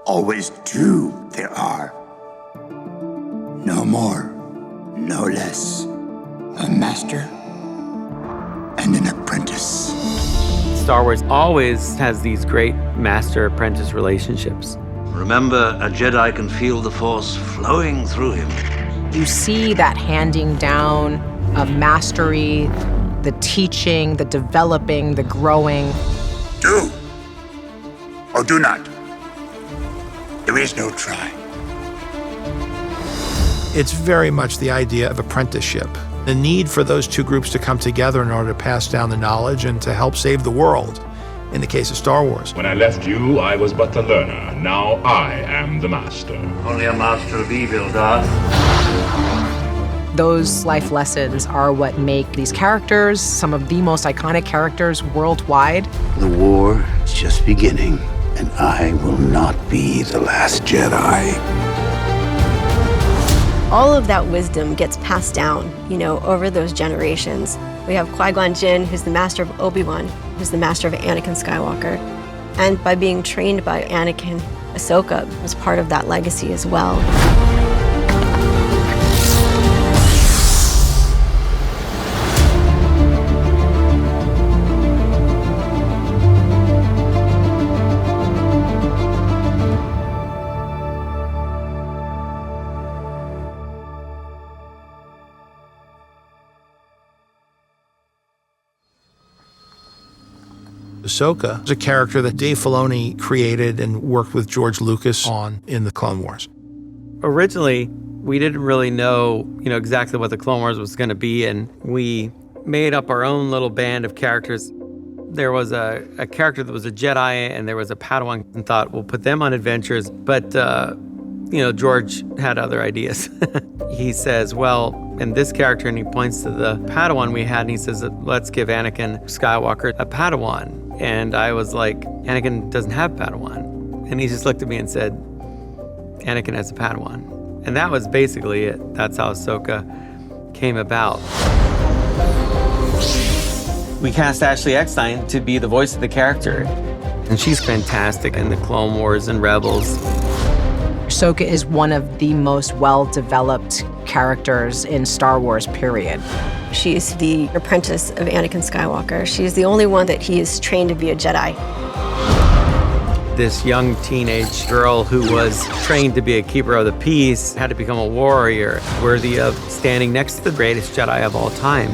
Always two there are. No more, no less. A master and an apprentice. Star Wars always has these great master-apprentice relationships. Remember, a Jedi can feel the Force flowing through him. You see that handing down of mastery, the teaching, the developing, the growing. Do or do not. There is no try. It's very much the idea of apprenticeship. The need for those two groups to come together in order to pass down the knowledge and to help save the world, in the case of Star Wars. When I left you, I was but a learner. Now I am the master. Only a master of evil, Darth. Those life lessons are what make these characters some of the most iconic characters worldwide. The war is just beginning, and I will not be the last Jedi. All of that wisdom gets passed down, over those generations. We have Qui-Gon Jinn, who's the master of Obi-Wan, who's the master of Anakin Skywalker. And by being trained by Anakin, Ahsoka was part of that legacy as well. Ahsoka is a character that Dave Filoni created and worked with George Lucas on in the Clone Wars. Originally, we didn't really know, exactly what the Clone Wars was going to be, and we made up our own little band of characters. There was a character that was a Jedi, and there was a Padawan, and thought, we'll put them on adventures. But, George had other ideas. He says, well, and this character, and he points to the Padawan we had, and he says, let's give Anakin Skywalker a Padawan. And I was like, Anakin doesn't have Padawan. And he just looked at me and said, Anakin has a Padawan. And that was basically it. That's how Ahsoka came about. We cast Ashley Eckstein to be the voice of the character. And she's fantastic in the Clone Wars and Rebels. Ahsoka is one of the most well-developed characters in Star Wars, period. She's the apprentice of Anakin Skywalker. She's the only one that he is trained to be a Jedi. This young teenage girl who was trained to be a keeper of the peace had to become a warrior, worthy of standing next to the greatest Jedi of all time.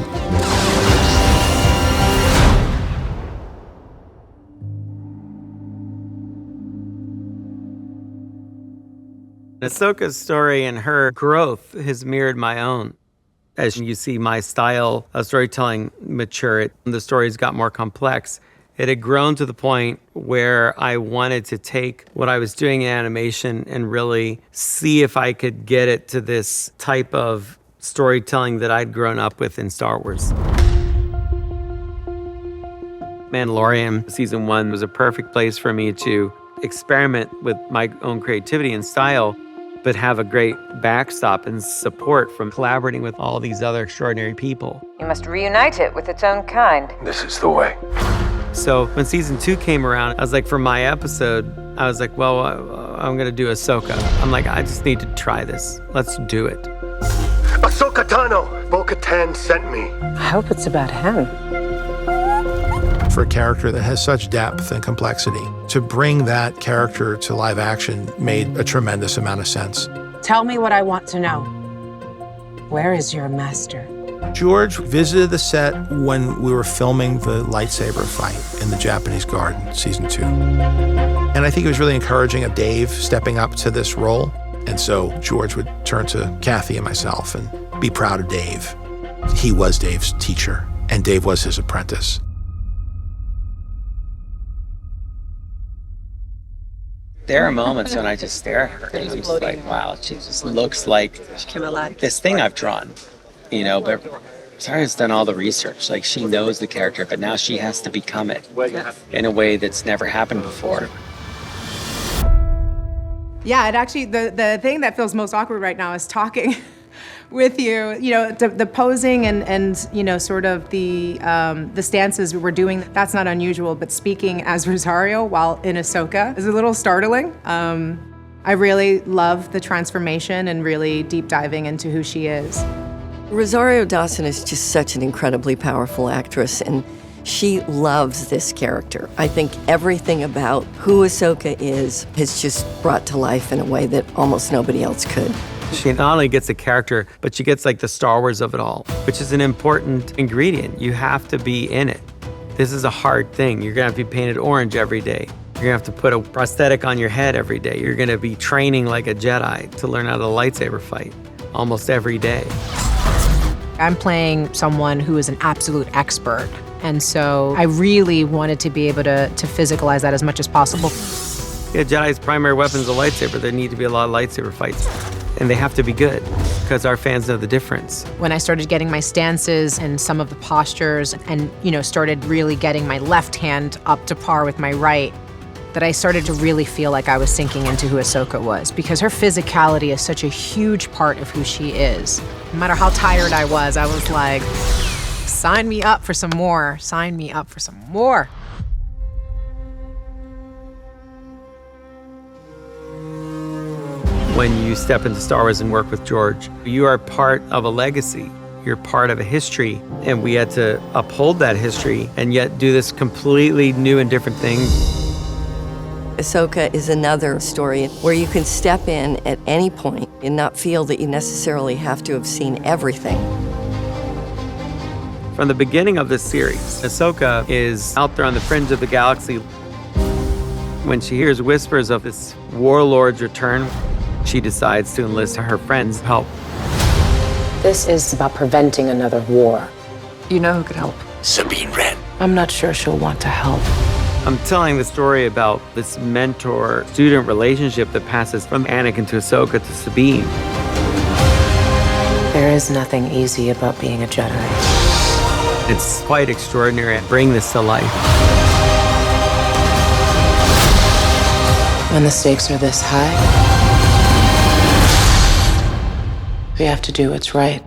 Ahsoka's story and her growth has mirrored my own. As you see my style of storytelling mature, the stories got more complex. It had grown to the point where I wanted to take what I was doing in animation and really see if I could get it to this type of storytelling that I'd grown up with in Star Wars. Mandalorian Season 1 was a perfect place for me to experiment with my own creativity and style, but have a great backstop and support from collaborating with all these other extraordinary people. You must reunite it with its own kind. This is the way. So when Season 2 came around, I was like, for my episode, I was like, well, I'm gonna do Ahsoka. I'm like, I just need to try this. Let's do it. Ahsoka Tano! Bo-Katan sent me. I hope it's about him. For a character that has such depth and complexity, to bring that character to live action made a tremendous amount of sense. Tell me what I want to know. Where is your master? George visited the set when we were filming the lightsaber fight in the Japanese garden, Season 2. And I think it was really encouraging of Dave stepping up to this role. And so George would turn to Kathy and myself and be proud of Dave. He was Dave's teacher, and Dave was his apprentice. There are moments when I just stare at her and I'm just like, wow, she just looks like this thing I've drawn, but Sarah's done all the research. Like, she knows the character, but now she has to become it in a way that's never happened before. Yeah, it actually, the thing that feels most awkward right now is talking with you. You know, the posing and sort of the stances we're doing, that's not unusual, but speaking as Rosario while in Ahsoka is a little startling. I really love the transformation and really deep diving into who she is. Rosario Dawson is just such an incredibly powerful actress, and she loves this character. I think everything about who Ahsoka is just brought to life in a way that almost nobody else could. She not only gets a character, but she gets like the Star Wars of it all, which is an important ingredient. You have to be in it. This is a hard thing. You're gonna have to be painted orange every day. You're gonna have to put a prosthetic on your head every day. You're gonna be training like a Jedi to learn how to lightsaber fight almost every day. I'm playing someone who is an absolute expert. And so I really wanted to be able to physicalize that as much as possible. Yeah, Jedi's primary weapon is a lightsaber. There need to be a lot of lightsaber fights. And they have to be good because our fans know the difference. When I started getting my stances and some of the postures and, started really getting my left hand up to par with my right, that I started to really feel like I was sinking into who Ahsoka was, because her physicality is such a huge part of who she is. No matter how tired I was like, sign me up for some more. Sign me up for some more. When you step into Star Wars and work with George, you are part of a legacy. You're part of a history. And we had to uphold that history and yet do this completely new and different thing. Ahsoka is another story where you can step in at any point and not feel that you necessarily have to have seen everything. From the beginning of this series, Ahsoka is out there on the fringe of the galaxy. When she hears whispers of this warlord's return, she decides to enlist her friends' help. This is about preventing another war. You know who could help? Sabine Wren. I'm not sure she'll want to help. I'm telling the story about this mentor-student relationship that passes from Anakin to Ahsoka to Sabine. There is nothing easy about being a Jedi. It's quite extraordinary to bring this to life. When the stakes are this high, we have to do what's right.